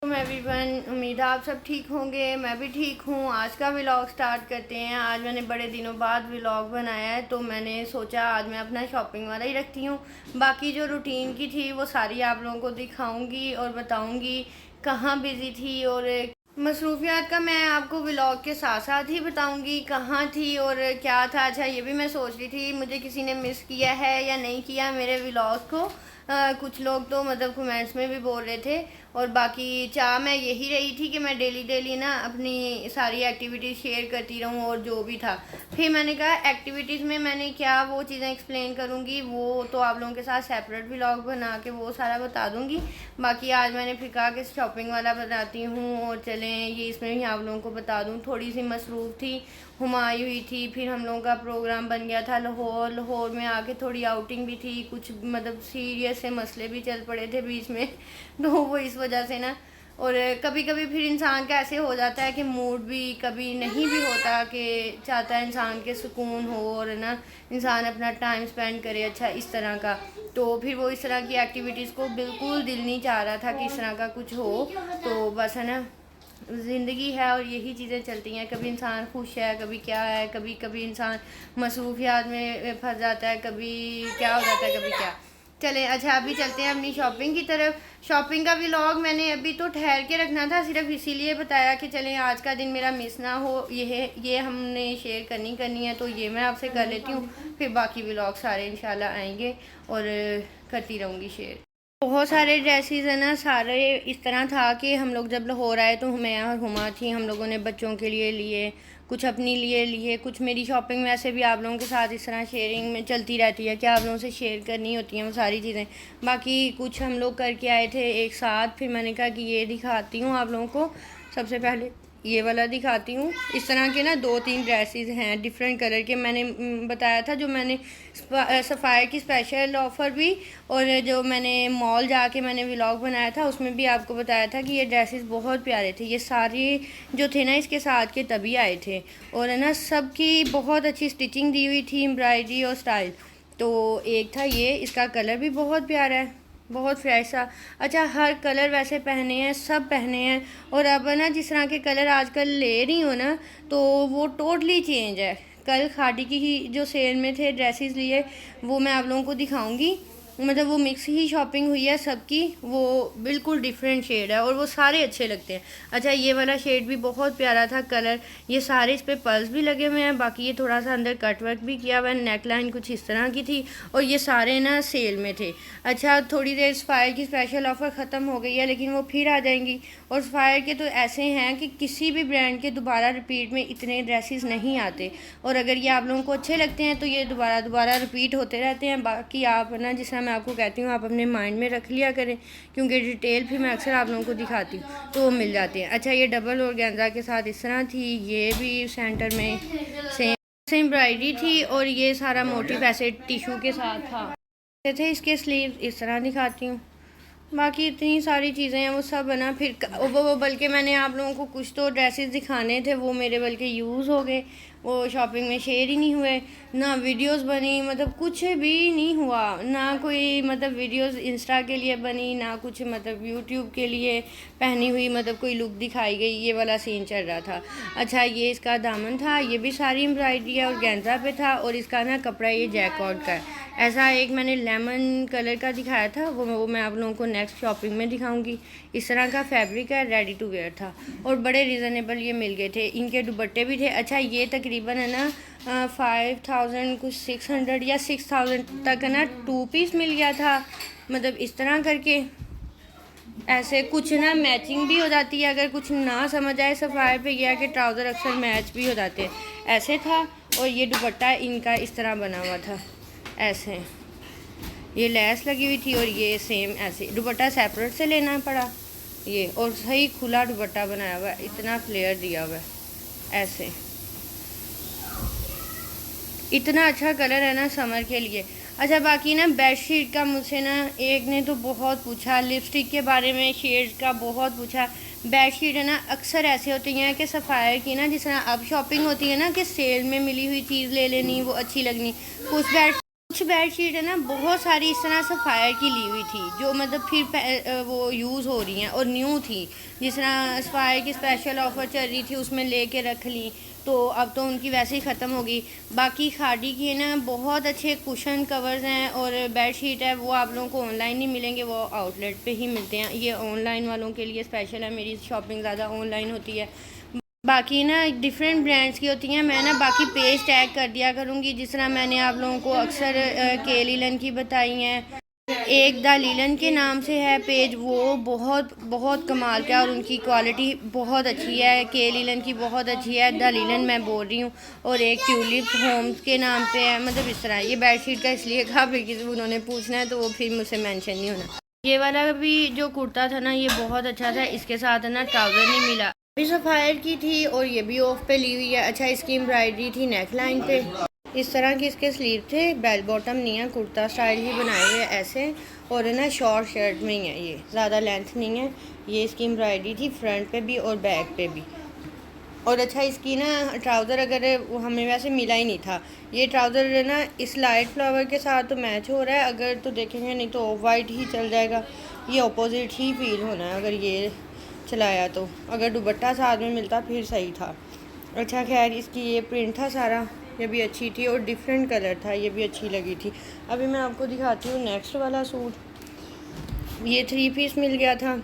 Everyone, उम्मीद है आप सब ठीक होंगे। मैं भी ठीक हूँ। आज का व्लॉग स्टार्ट करते हैं। आज मैंने बड़े दिनों बाद व्लॉग बनाया है, तो मैंने सोचा आज मैं अपना शॉपिंग वाला ही रखती हूँ। बाकी जो रूटीन की थी वो सारी आप लोगों को दिखाऊंगी और बताऊंगी कहाँ बिज़ी थी, और मसरूफियात का मैं आपको व्लॉग के साथ साथ ही बताऊंगी कहाँ थी और क्या था। अच्छा, ये भी मैं सोच रही थी मुझे किसी ने मिस किया है या नहीं किया मेरे व्लॉग को। कुछ लोग तो मतलब कमेंट्स में भी बोल रहे थे, और बाकी चाह मैं यही रही थी कि मैं डेली डेली ना अपनी सारी एक्टिविटीज़ शेयर करती रहूँ और जो भी था। फिर मैंने कहा एक्टिविटीज़ में मैंने क्या वो चीज़ें एक्सप्लेन करूँगी, वो तो आप लोगों के साथ सेपरेट व्लॉग बना के वो सारा बता दूँगी। बाकी आज मैंने फिर कहा कि शॉपिंग वाला बताती हूँ और चलें ये इसमें भी आप लोगों को बता दूँ। थोड़ी सी मसरूफ़ थी, हुमायूं हुई थी, फिर हम लोगों का प्रोग्राम बन गया था लाहौर में आके थोड़ी आउटिंग भी थी, कुछ मतलब सीरियस से मसले भी चल पड़े थे बीच में तो वो इस वजह से ना। और कभी कभी फिर इंसान का ऐसे हो जाता है कि मूड भी कभी नहीं भी होता, कि चाहता है इंसान के सुकून हो और ना इंसान अपना टाइम स्पेंड करे अच्छा इस तरह का। तो फिर वो इस तरह की एक्टिविटीज़ को बिल्कुल दिल नहीं चाह रहा था कि इस तरह का कुछ हो। तो बस है ना, ज़िंदगी है और यही चीज़ें चलती हैं। कभी इंसान खुश है, कभी क्या है, कभी कभी इंसान मसरूफियात में फंस जाता है, कभी क्या हो जाता है, कभी क्या। चलें, अच्छा अभी चलते हैं अपनी शॉपिंग की तरफ। शॉपिंग का व्लॉग मैंने अभी तो ठहर के रखना था, सिर्फ इसीलिए बताया कि चलें आज का दिन मेरा मिस ना हो। ये हमने शेयर करनी है, तो ये मैं आपसे कर लेती हूँ। फिर बाकी व्लॉग सारे इंशाल्लाह आएंगे और करती रहूँगी शेयर। बहुत सारे ड्रेसेस है ना, सारे इस तरह था कि हम लोग जब लाहौर आए तो मैं और हुमा थी, हम लोगों ने बच्चों के लिए लिए, कुछ अपनी लिए, कुछ मेरी शॉपिंग वैसे भी आप लोगों के साथ इस तरह शेयरिंग में चलती रहती है कि आप लोगों से शेयर करनी होती हैं वो सारी चीज़ें। बाकी कुछ हम लोग करके आए थे एक साथ, फिर मैंने कहा कि ये दिखाती हूँ आप लोगों को। सबसे पहले ये वाला दिखाती हूँ। इस तरह के ना 2-3 ड्रेसेस हैं डिफरेंट कलर के। मैंने बताया था जो मैंने सफ़ायर की स्पेशल ऑफ़र भी, और जो मैंने मॉल जाके मैंने व्लॉग बनाया था उसमें भी आपको बताया था कि ये ड्रेसेस बहुत प्यारे थे। ये सारे जो थे ना इसके साथ के तभी आए थे, और है ना सबकी बहुत अच्छी स्टिचिंग दी हुई थी, एम्ब्रॉयडरी और स्टाइल। तो एक था ये, इसका कलर भी बहुत प्यारा है, बहुत फ्रेश सा। अच्छा, हर कलर वैसे पहने हैं, सब पहने हैं। और अब ना जिस तरह के कलर आजकल ले रही हूँ ना, तो वो टोटली चेंज है। कल खादी की ही जो सेल में थे ड्रेसेस लिए, वो मैं आप लोगों को दिखाऊंगी। मतलब वो मिक्स ही शॉपिंग हुई है सबकी, वो बिल्कुल डिफरेंट शेड है और वो सारे अच्छे लगते हैं। अच्छा, ये वाला शेड भी बहुत प्यारा था कलर। ये सारे इस पर पर्ल्स भी लगे हुए हैं, बाकी ये थोड़ा सा अंदर कट वर्क भी किया हुआ है, नेक लाइन कुछ इस तरह की थी, और ये सारे ना सेल में थे। अच्छा, थोड़ी देर सफ़ायर की स्पेशल ऑफ़र ख़त्म हो गई है, लेकिन वो फिर आ जाएंगी। और सफ़ायर के तो ऐसे हैं कि किसी भी ब्रांड के दोबारा रिपीट में इतने ड्रेसेस नहीं आते, और अगर ये आप लोगों को अच्छे लगते हैं तो ये दोबारा दोबारा रिपीट होते रहते हैं। बाकी आप ना, जिस तरह मैं आपको कहती हूँ, आप अपने माइंड में रख लिया करें, क्योंकि डिटेल फिर मैं अक्सर आप लोगों को दिखाती हूँ तो वो मिल जाते हैं। अच्छा, ये डबल ऑर्गेन्जा के साथ इस तरह थी, ये भी सेंटर में सेम एम्ब्रॉयडरी थी, और ये सारा मोटिव ऐसे टिशू के साथ था थे। इसके स्लीव इस तरह दिखाती हूँ। बाकी इतनी सारी चीज़ें हैं वो सब बना। फिर वो बल्कि मैंने आप लोगों को कुछ तो ड्रेसेस दिखाने थे, वो मेरे बल्कि यूज़ हो गए, वो शॉपिंग में शेयर ही नहीं हुए, ना वीडियोस बनी, मतलब कुछ भी नहीं हुआ। ना कोई मतलब वीडियोस इंस्टा के लिए बनी, ना कुछ मतलब यूट्यूब के लिए पहनी हुई मतलब कोई लुक दिखाई गई, ये वाला सीन चल रहा था। अच्छा, ये इसका दामन था, ये भी सारी एम्ब्रॉयडरी है और गेंजा पे था, और इसका ना कपड़ा ये जैकॉट का है। ऐसा एक मैंने लेमन कलर का दिखाया था, वो मैं आप लोगों को नेक्स्ट शॉपिंग में दिखाऊंगी। इस तरह का फैब्रिक है, रेडी टू वेयर था, और बड़े रीज़नेबल ये मिल गए थे। इनके दुपट्टे भी थे। अच्छा, ये तकरीबन है ना 5000 कुछ 600 या 6000 तक है ना 2 पीस मिल गया था। मतलब इस तरह करके ऐसे कुछ ना मैचिंग भी हो जाती है, अगर कुछ ना समझ आए सफ़ायर पे गया कि ट्राउज़र अक्सर मैच भी हो जाते हैं, ऐसे था। और ये दुपट्टा इनका इस तरह बना हुआ था, ऐसे ये लैस लगी हुई थी, और ये सेम ऐसे दुपट्टा सेपरेट से लेना पड़ा ये, और सही खुला दुपट्टा बनाया हुआ है, इतना फ्लेयर दिया हुआ है ऐसे। इतना अच्छा कलर है ना समर के लिए। अच्छा, बाकी ना बेडशीट का मुझसे ना एक ने तो बहुत पूछा, लिपस्टिक के बारे में शेड का बहुत पूछा। बेडशीट है ना अक्सर ऐसे होती हैं कि सफ़ायर की ना, जिस तरह अब शॉपिंग होती है ना कि सेल में मिली हुई चीज़ ले लेनी, वो अच्छी लगनी। कुछ बेडशीट है ना बहुत सारी इस तरह सफ़ायर की ली हुई थी, जो मतलब फिर वो यूज़ हो रही हैं और न्यू थी। जिस तरह सफ़ायर की स्पेशल ऑफ़र चल रही थी उसमें लेके रख ली, तो अब तो उनकी वैसे ही ख़त्म हो गई। बाकी खादी की है ना बहुत अच्छे कुशन कवर्स हैं और बेडशीट है, वो आप लोगों को ऑनलाइन नहीं मिलेंगे, वो आउटलेट पे ही मिलते हैं। ये ऑनलाइन वालों के लिए स्पेशल है, मेरी शॉपिंग ज़्यादा ऑनलाइन होती है। बाकी ना डिफरेंट ब्रांड्स की होती हैं, मैं ना बाकी पेज टैग कर दिया करूँगी, जिस तरह मैंने आप लोगों को अक्सर के लीलन की बताई हैं। एक द लीलन के नाम से है पेज, वो बहुत बहुत कमाल का है और उनकी क्वालिटी बहुत अच्छी है। के लीलन की बहुत अच्छी है, द लीलन मैं बोल रही हूँ। और एक ट्यूलिप होम्स के नाम पे है। मतलब इस तरह ये बेडशीट का इसलिए कहा फिर उन्होंने पूछना है तो वो फिर मुझसे मेंशन नहीं होना। ये वाला भी जो कुर्ता था ना ये बहुत अच्छा था, इसके साथ है ना ट्राउज़र नहीं मिला, भी सफ़ायर की थी और ये भी ऑफ पे ली हुई है। अच्छा इसकी एम्ब्रॉयडरी थी नेक लाइन पे, इस तरह के इसके स्लीव थे, बेल बॉटम नहीं है, कुर्ता स्टाइल ही बनाए हुए ऐसे। और है ना शॉर्ट शर्ट में ही है, ये ज़्यादा लेंथ नहीं है। ये इसकी एम्ब्रॉयडरी थी फ्रंट पे भी और बैक पे भी। और अच्छा इसकी ना ट्राउज़र अगर वो हमें वैसे मिला ही नहीं था, ये ट्राउज़र ना इस लाइट फ्लावर के साथ तो मैच हो रहा है अगर तो देखेंगे, नहीं तो ऑफ वाइट ही चल जाएगा। ये अपोजिट ही फील होना है अगर ये चलाया तो, अगर दुपट्टा साथ में मिलता फिर सही था। अच्छा खैर इसकी ये प्रिंट था सारा, ये भी अच्छी थी और डिफरेंट कलर था, ये भी अच्छी लगी थी। अभी मैं आपको दिखाती हूँ नेक्स्ट वाला सूट। ये 3 पीस मिल गया था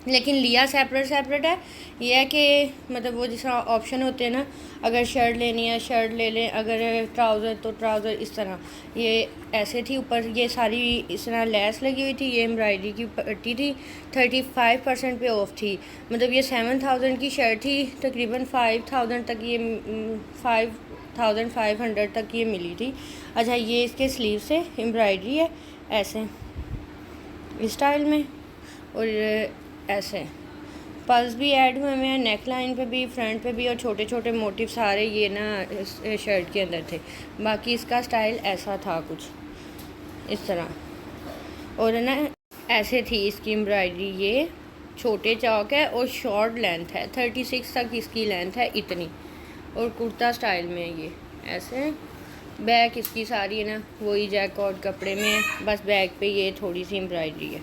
लेकिन लिया सेपरेट सेपरेट है। ये है कि मतलब वो जिस ऑप्शन होते हैं ना, अगर शर्ट लेनी है शर्ट ले लें, अगर ट्राउज़र तो ट्राउज़र। इस तरह ये ऐसे थी, ऊपर ये सारी इस तरह लेस लगी हुई थी। ये एम्ब्रॉयडरी की पट्टी थी, 35% पे ऑफ थी। मतलब ये 7000 की शर्ट थी, तकरीबन 5000 तक ये 5500 तक ये मिली थी। अच्छा ये इसके स्लीव से एम्ब्रॉयडरी है ऐसे इस स्टाइल में, और ऐसे पल्स भी ऐड हुए हैं नेक लाइन पे भी, फ्रंट पे भी, और छोटे छोटे मोटिव सारे ये ना इस शर्ट के अंदर थे। बाकी इसका स्टाइल ऐसा था कुछ इस तरह, और ना ऐसे थी इसकी एम्ब्रॉयडरी। ये छोटे चौक है और शॉर्ट लेंथ है, 36 तक इसकी लेंथ है इतनी, और कुर्ता स्टाइल में ये ऐसे। बैक इसकी सारी है ना वही जैकॉट कपड़े में है, बस बैक पे ये थोड़ी सी एम्ब्रॉयडरी है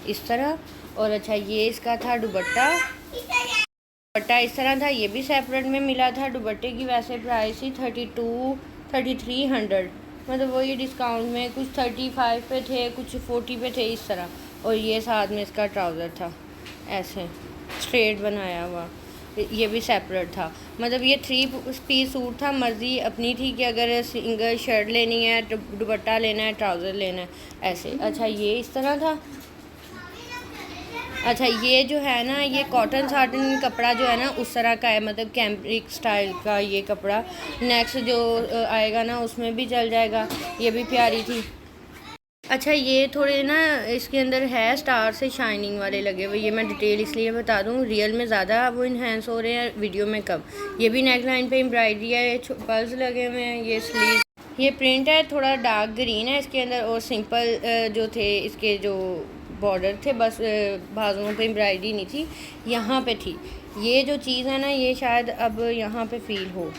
इस तरह। और अच्छा ये इसका था दुपट्टा, दुपट्टा इस तरह था, ये भी सेपरेट में मिला था। दुपट्टे की वैसे प्राइस ही 3300, मतलब वही डिस्काउंट में कुछ 35 पे थे, कुछ 40 पे थे इस तरह। और ये साथ में इसका ट्राउज़र था ऐसे स्ट्रेट बनाया हुआ, ये भी सेपरेट था। मतलब ये 3 पीस सूट था, मर्ज़ी अपनी थी कि अगर सिंगल शर्ट लेनी है, दुपट्टा लेना है, ट्राउज़र लेना है ऐसे। अच्छा ये इस तरह था। अच्छा ये जो है ना ये कॉटन साटन कपड़ा जो है ना उस तरह का है, मतलब कैम्ब्रिक स्टाइल का ये कपड़ा। नेक्स्ट जो आएगा ना उसमें भी चल जाएगा, ये भी प्यारी थी। अच्छा ये थोड़े ना इसके अंदर है स्टार से शाइनिंग वाले लगे हुए, ये मैं डिटेल इसलिए बता दूँ, रियल में ज़्यादा वो इन्हेंस हो रहे हैं, वीडियो में कम। ये भी नेक लाइन पे एम्ब्रॉयडरी है, पल्स लगे हुए हैं, ये स्लीव, ये प्रिंट है थोड़ा डार्क ग्रीन है इसके अंदर, और सिंपल जो थे इसके जो बॉर्डर थे, बस बाजुओं पे एम्ब्रॉयडरी नहीं थी, यहाँ पे थी। ये जो चीज़ है ना ये शायद अब यहाँ पे फील हो,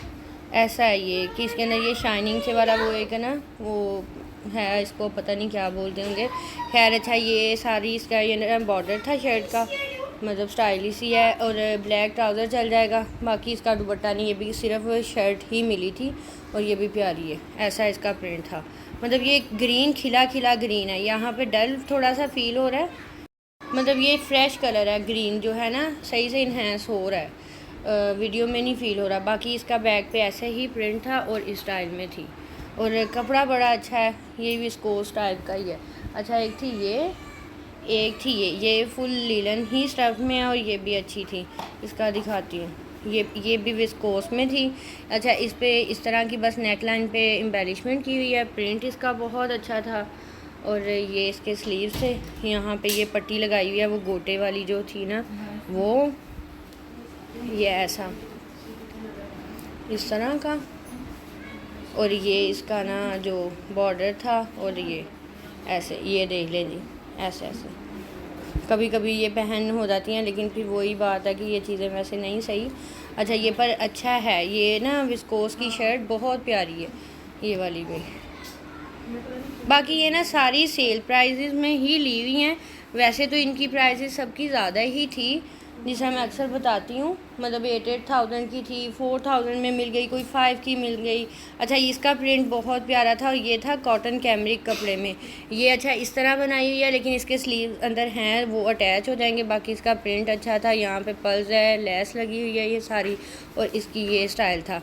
ऐसा है ये कि इसके अंदर ये शाइनिंग से वाला वो एक है ना वो है, इसको पता नहीं क्या बोलते होंगे। खैर अच्छा ये सारी इसका ये बॉर्डर था शर्ट का, मतलब स्टाइलिश ही है, और ब्लैक ट्राउज़र चल जाएगा। बाकी इसका दुपट्टा नहीं, ये भी सिर्फ शर्ट ही मिली थी, और ये भी प्यारी है, ऐसा इसका प्रिंट था। मतलब ये ग्रीन खिला खिला ग्रीन है, यहाँ पे डल थोड़ा सा फील हो रहा है, मतलब ये फ्रेश कलर है ग्रीन जो है ना, सही से इन्हेंस हो रहा है, वीडियो में नहीं फील हो रहा। बाकी इसका बैक पे ऐसे ही प्रिंट था और इस स्टाइल में थी, और कपड़ा बड़ा अच्छा है, ये विस्कोस टाइप का ही है। अच्छा एक थी ये, एक थी ये फुल लीलन ही स्टफ में है, और ये भी अच्छी थी, इसका दिखाती हूँ। ये भी विस्कोस में थी। अच्छा इस पे इस तरह की बस नेक लाइन पे एम्बेलिशमेंट की हुई है, प्रिंट इसका बहुत अच्छा था। और ये इसके स्लीव से यहाँ पे ये पट्टी लगाई हुई है, वो गोटे वाली जो थी ना वो, ये ऐसा इस तरह का, और ये इसका ना जो बॉर्डर था, और ये ऐसे, ये देख लें जी ऐसे ऐसे। कभी कभी ये पहन हो जाती हैं, लेकिन फिर वही बात है कि ये चीज़ें वैसे नहीं सही। अच्छा ये पर अच्छा है, ये ना विस्कोस की शर्ट बहुत प्यारी है, ये वाली भी बाकी ये ना सारी सेल प्राइजेस में ही ली हुई हैं। वैसे तो इनकी प्राइजेस सबकी ज़्यादा ही थी, जिसे मैं अक्सर बताती हूँ। मतलब 8,000 की थी, 4,000 में मिल गई, कोई 5 की मिल गई। अच्छा, इसका प्रिंट बहुत प्यारा था, ये था कॉटन कैमरिक कपड़े में। ये अच्छा इस तरह बनाई हुई है, लेकिन इसके स्लीव अंदर हैं वो अटैच हो जाएंगे। बाकी इसका प्रिंट अच्छा था, यहाँ पे पल्स है, लेस लगी हुई है ये सारी, और इसकी ये स्टाइल था।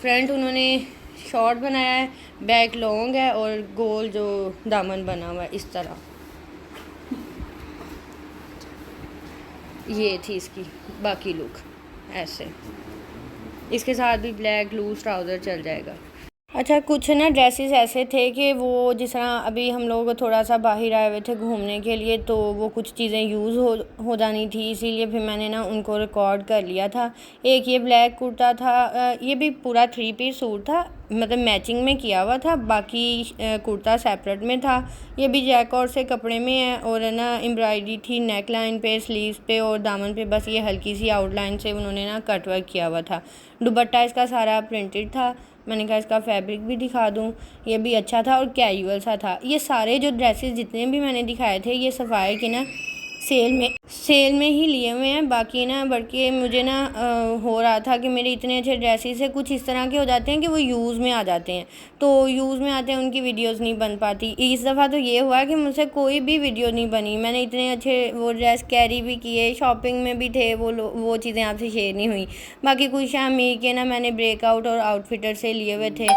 फ्रंट उन्होंने शॉर्ट बनाया है, बैक लॉन्ग है, और गोल जो दामन बना हुआ है इस तरह। ये थी इसकी बाकी लुक ऐसे। इसके साथ भी ब्लैक लूज ट्राउज़र चल जाएगा। अच्छा, कुछ ना ड्रेसेस ऐसे थे कि वो जिस तरह अभी हम लोग थोड़ा सा बाहर आए हुए थे घूमने के लिए, तो वो कुछ चीज़ें यूज़ हो जानी थी, इसीलिए फिर मैंने ना उनको रिकॉर्ड कर लिया था। एक ये ब्लैक कुर्ता था, ये भी पूरा 3 पीस सूट था, मतलब मैचिंग में किया हुआ था। बाकी कुर्ता सेपरेट में था। ये भी जैकॉर्ड से कपड़े में है, और ना एम्ब्रॉयडरी थी नेक लाइन पे, स्लीव्स पे और दामन पे। बस ये हल्की सी आउटलाइन से उन्होंने ना कट वर्क किया हुआ था। दुपट्टा इसका सारा प्रिंटेड था। मैंने कहा इसका फैब्रिक भी दिखा दूँ। ये भी अच्छा था और कैजुअल सा था। ये सारे जो ड्रेसेस जितने भी मैंने दिखाए थे, ये सफ़ायर के ना सेल में ही लिए हुए हैं। बाकी ना बल्कि मुझे ना हो रहा था कि मेरे इतने अच्छे ड्रेसेस है, कुछ इस तरह के हो जाते हैं कि वो यूज़ में आ जाते हैं, तो यूज़ में आते हैं उनकी वीडियोस नहीं बन पाती। इस दफ़ा तो ये हुआ कि मुझसे कोई भी वीडियो नहीं बनी। मैंने इतने अच्छे वो ड्रेस कैरी भी किए, शॉपिंग में भी थे, वो चीज़ें आपसे शेयर नहीं हुई। बाकी कुछ शामी के ना मैंने ब्रेकआउट और आउटफिटर से लिए हुए थे।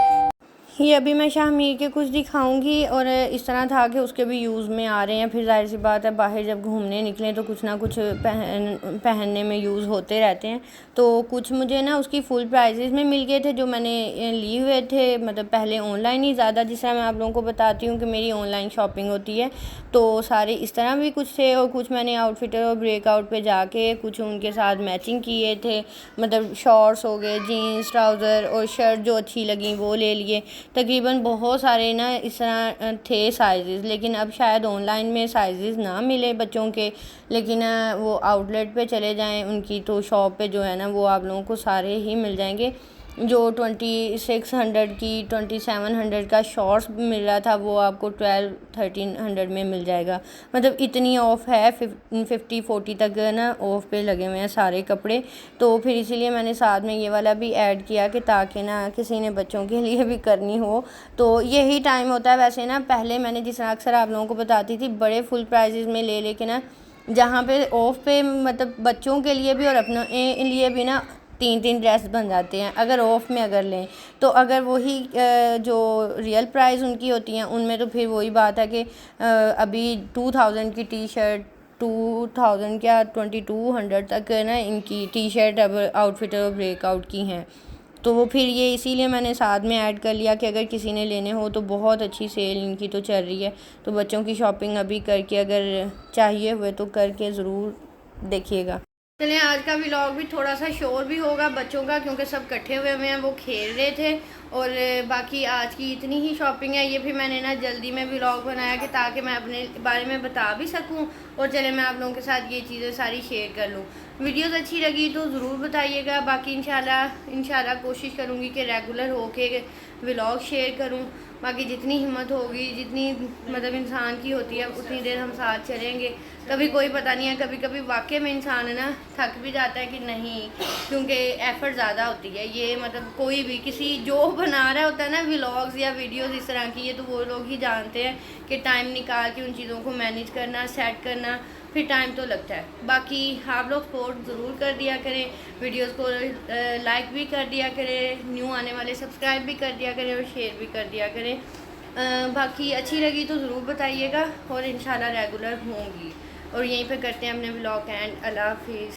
ये अभी मैं शामीर के कुछ दिखाऊंगी, और इस तरह था कि उसके भी यूज़ में आ रहे हैं। फिर जाहिर सी बात है, बाहर जब घूमने निकलें तो कुछ ना कुछ पहनने में यूज़ होते रहते हैं। तो कुछ मुझे ना उसकी फुल प्राइजेज़ में मिल गए थे जो मैंने लिए हुए थे। मतलब पहले ऑनलाइन ही ज़्यादा, जिस तरह मैं आप लोगों को बताती हूँ कि मेरी ऑनलाइन शॉपिंग होती है, तो सारे इस तरह भी कुछ थे। और कुछ मैंने आउटफिटर और ब्रेकआउट पे जाके कुछ उनके साथ मैचिंग किए थे। मतलब शॉर्ट्स हो गए, जीन्स, ट्राउज़र और शर्ट जो अच्छी लगी वो ले लिए। तकरीबन बहुत सारे ना इस तरह थे साइज़, लेकिन अब शायद ऑनलाइन में साइज़ ना मिले बच्चों के, लेकिन वो आउटलेट पे चले जाएं उनकी, तो शॉप पे जो है ना वो आप लोगों को सारे ही मिल जाएंगे। जो 2600 की 2700 का शॉर्ट्स मिल रहा था, वो आपको 1200-1300 में मिल जाएगा। मतलब इतनी ऑफ़ है, 50-40 तक ना ऑफ़ पे लगे हुए हैं सारे कपड़े। तो फिर इसीलिए मैंने साथ में ये वाला भी ऐड किया कि ताकि ना किसी ने बच्चों के लिए भी करनी हो तो यही टाइम होता है। वैसे ना पहले मैंने जिस तरह अक्सर आप लोगों को बताती थी, बड़े फुल प्राइजेज़ में ले के ना, जहाँ पे ऑफ़ पे मतलब बच्चों के लिए भी और अपने लिए भी ना 3-3 ड्रेस बन जाते हैं अगर ऑफ़ में अगर लें तो। अगर वही जो रियल प्राइस उनकी होती हैं उनमें तो फिर वही बात है कि अभी 2000 की टी शर्ट, 2000 क्या 2200 तक ना इनकी टी शर्ट अब आउटफिट और ब्रेकआउट की हैं। तो वो फिर ये इसीलिए मैंने साथ में ऐड कर लिया कि अगर किसी ने लेने हो तो बहुत अच्छी सेल इनकी तो चल रही है। तो बच्चों की शॉपिंग अभी करके अगर चाहिए हुए तो करके ज़रूर देखिएगा। चलिए, आज का व्लॉग भी थोड़ा सा शोर भी होगा बच्चों का, क्योंकि सब इकट्ठे हुए हैं, वो खेल रहे थे। और बाकी आज की इतनी ही शॉपिंग है। ये भी मैंने ना जल्दी में व्लॉग बनाया कि ताकि मैं अपने बारे में बता भी सकूं, और चले मैं आप लोगों के साथ ये चीज़ें सारी शेयर कर लूँ। वीडियोस अच्छी लगी तो ज़रूर बताइएगा। बाकी इंशाल्लाह कोशिश करूँगी कि रेगुलर होके व्लॉग शेयर करूँ। बाकी जितनी हिम्मत होगी, जितनी मतलब इंसान की होती है, उतनी देर हम साथ चलेंगे। कभी कोई पता नहीं है, कभी कभी वाकई में इंसान है ना थक भी जाता है कि नहीं, क्योंकि एफ़र्ट ज़्यादा होती है। ये मतलब कोई भी किसी जो बना रहा होता है ना व्लॉग्स या वीडियोस इस तरह की, ये तो वो लोग ही जानते हैं कि टाइम निकाल के उन चीज़ों को मैनेज करना, सेट करना, फिर टाइम तो लगता है। बाकी आप लोग सपोर्ट ज़रूर कर दिया करें, वीडियोस को लाइक भी कर दिया करें, न्यू आने वाले सब्सक्राइब भी कर दिया करें और शेयर भी कर दिया करें। बाकी अच्छी लगी तो ज़रूर बताइएगा, और इंशाल्लाह रेगुलर होंगी। और यहीं पे करते हैं अपने व्लॉग एंड। अल्लाह हाफिज़।